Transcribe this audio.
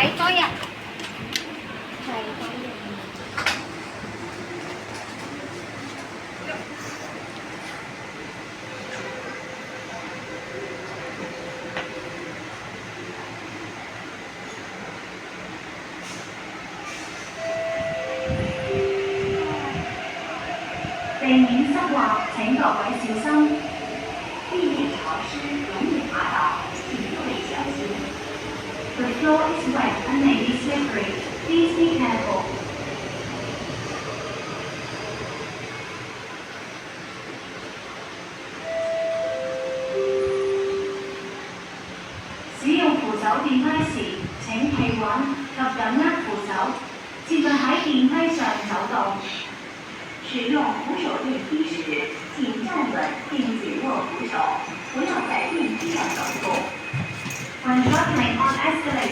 睇多人，睇多人。地面濕滑，請各位小心。地面潮湿，容易滑倒，请各位小心。The floor is wet and may be slippery. Please be careful. 使用扶手電梯時，請企穩及緊握扶手，切勿喺電梯上走動。使用扶手电梯时，请站稳并紧握扶手，不要在电梯上走动。When traveling on escalators,